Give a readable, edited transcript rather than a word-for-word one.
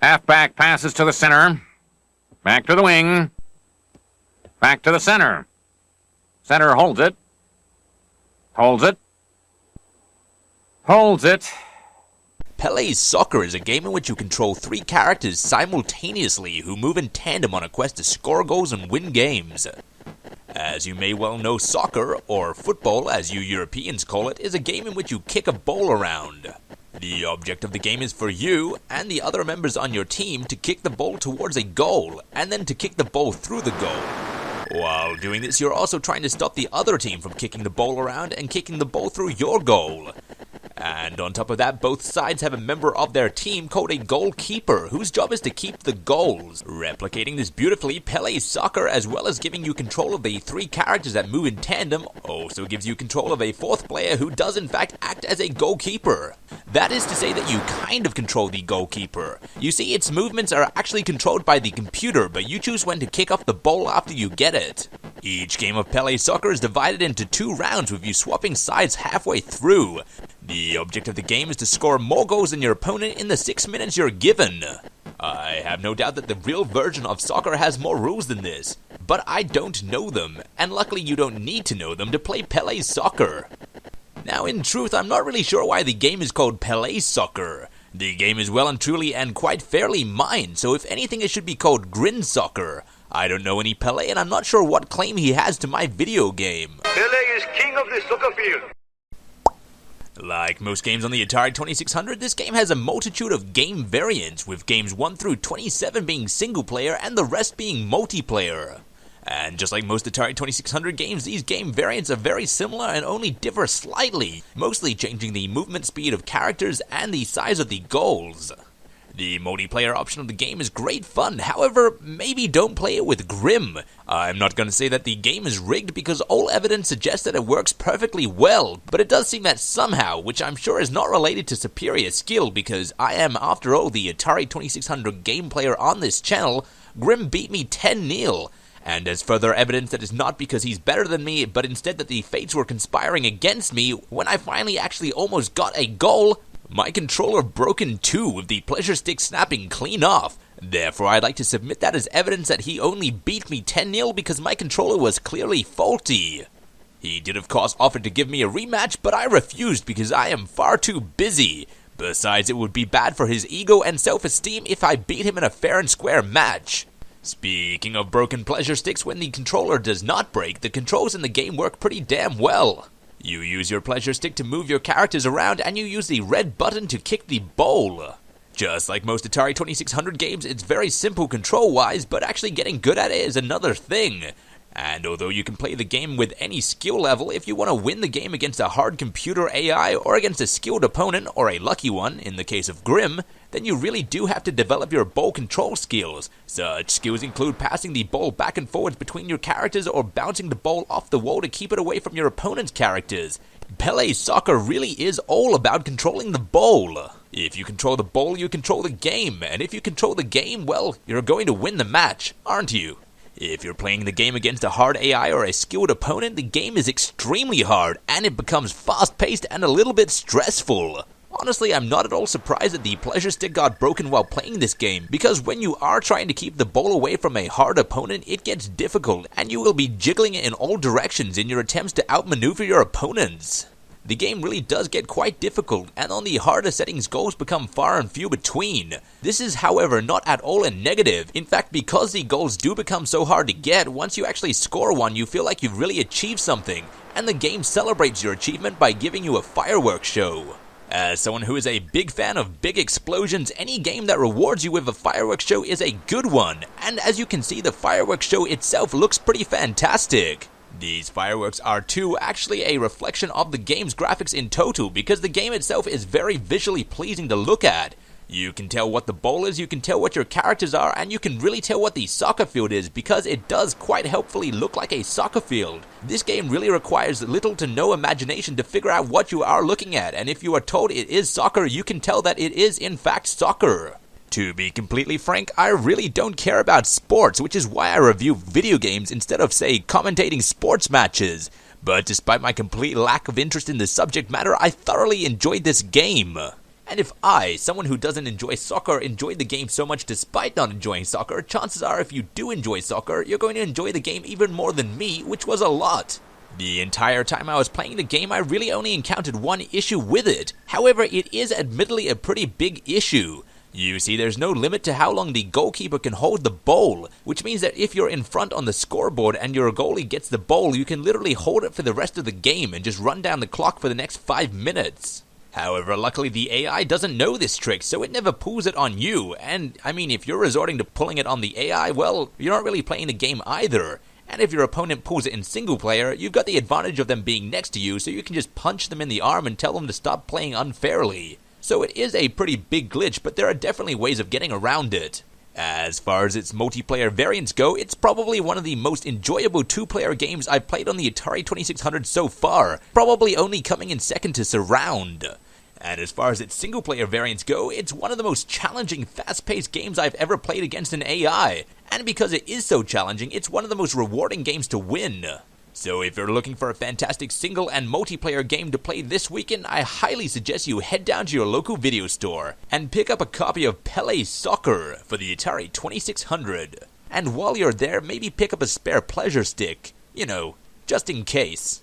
Halfback passes to the center. Back to the wing. Back to the center. Center holds it. Holds it. Holds it. Pele's Soccer is a game in which you control 3 characters simultaneously who move in tandem on a quest to score goals and win games. As you may well know, soccer, or football as you Europeans call it, is a game in which you kick a ball around. The object of the game is for you and the other members on your team to kick the ball towards a goal, and then to kick the ball through the goal. While doing this, you're also trying to stop the other team from kicking the ball around and kicking the ball through your goal. And on top of that, both sides have a member of their team called a goalkeeper, whose job is to keep the goals. Replicating this beautifully, Pele's Soccer, as well as giving you control of the 3 characters that move in tandem, also gives you control of a 4th player who does in fact act as a goalkeeper. That is to say that you kind of control the goalkeeper. You see, its movements are actually controlled by the computer, but you choose when to kick off the ball after you get it. Each game of Pele's Soccer is divided into 2 rounds, with you swapping sides halfway through. The object of the game is to score more goals than your opponent in the 6 minutes you're given. I have no doubt that the real version of soccer has more rules than this, but I don't know them, and luckily you don't need to know them to play Pele's Soccer. Now, in truth, I'm not really sure why the game is called Pele's Soccer. The game is well and truly and quite fairly mine, so if anything it should be called Grin Soccer. I don't know any Pele, and I'm not sure what claim he has to my video game. Pele is king of the soccer field. Like most games on the Atari 2600, this game has a multitude of game variants, with games 1 through 27 being single player and the rest being multiplayer. And just like most Atari 2600 games, these game variants are very similar and only differ slightly, mostly changing the movement speed of characters and the size of the goals. The multiplayer option of the game is great fun, however, maybe don't play it with Grim. I'm not going to say that the game is rigged because all evidence suggests that it works perfectly well, but it does seem that somehow, which I'm sure is not related to superior skill because I am, after all, the Atari 2600 game player on this channel, Grim beat me 10-0. And as further evidence that is not because he's better than me, but instead that the fates were conspiring against me, when I finally actually almost got a goal, my controller broke in 2 with the pleasure stick snapping clean off. Therefore, I'd like to submit that as evidence that he only beat me 10-0 because my controller was clearly faulty. He did of course offer to give me a rematch, but I refused because I am far too busy. Besides, it would be bad for his ego and self-esteem if I beat him in a fair and square match. Speaking of broken pleasure sticks, when the controller does not break, the controls in the game work pretty damn well. You use your pleasure stick to move your characters around, and you use the red button to kick the ball. Just like most Atari 2600 games, it's very simple control-wise, but actually getting good at it is another thing. And although you can play the game with any skill level, if you want to win the game against a hard computer AI or against a skilled opponent, or a lucky one, in the case of Grim, then you really do have to develop your ball control skills. Such skills include passing the ball back and forwards between your characters or bouncing the ball off the wall to keep it away from your opponent's characters. Pele's Soccer really is all about controlling the ball. If you control the ball, you control the game, and if you control the game, well, you're going to win the match, aren't you? If you're playing the game against a hard AI or a skilled opponent, the game is extremely hard, and it becomes fast-paced and a little bit stressful. Honestly, I'm not at all surprised that the pleasure stick got broken while playing this game, because when you are trying to keep the ball away from a hard opponent, it gets difficult, and you will be jiggling it in all directions in your attempts to outmaneuver your opponents. The game really does get quite difficult, and on the harder settings, goals become far and few between. This is, however, not at all a negative. In fact, because the goals do become so hard to get, once you actually score one, you feel like you've really achieved something, and the game celebrates your achievement by giving you a fireworks show. As someone who is a big fan of big explosions, any game that rewards you with a fireworks show is a good one, and as you can see, the fireworks show itself looks pretty fantastic. These fireworks are too actually a reflection of the game's graphics in total, because the game itself is very visually pleasing to look at. You can tell what the ball is, you can tell what your characters are, and you can really tell what the soccer field is, because it does quite helpfully look like a soccer field. This game really requires little to no imagination to figure out what you are looking at, and if you are told it is soccer, you can tell that it is in fact soccer. To be completely frank, I really don't care about sports, which is why I review video games instead of, say, commentating sports matches. But despite my complete lack of interest in the subject matter, I thoroughly enjoyed this game. And if I, someone who doesn't enjoy soccer, enjoyed the game so much despite not enjoying soccer, chances are if you do enjoy soccer, you're going to enjoy the game even more than me, which was a lot. The entire time I was playing the game, I really only encountered one issue with it. However, it is admittedly a pretty big issue. You see, there's no limit to how long the goalkeeper can hold the ball, which means that if you're in front on the scoreboard and your goalie gets the ball, you can literally hold it for the rest of the game and just run down the clock for the next 5 minutes. However, luckily the AI doesn't know this trick, so it never pulls it on you, and I mean, if you're resorting to pulling it on the AI, well, you're not really playing the game either. And if your opponent pulls it in single player, you've got the advantage of them being next to you, so you can just punch them in the arm and tell them to stop playing unfairly. So it is a pretty big glitch, but there are definitely ways of getting around it. As far as its multiplayer variants go, it's probably one of the most enjoyable two-player games I've played on the Atari 2600 so far, probably only coming in second to Surround. And as far as its single-player variants go, it's one of the most challenging, fast-paced games I've ever played against an AI. And because it is so challenging, it's one of the most rewarding games to win. So if you're looking for a fantastic single and multiplayer game to play this weekend, I highly suggest you head down to your local video store and pick up a copy of Pele Soccer for the Atari 2600. And while you're there, maybe pick up a spare pleasure stick, just in case.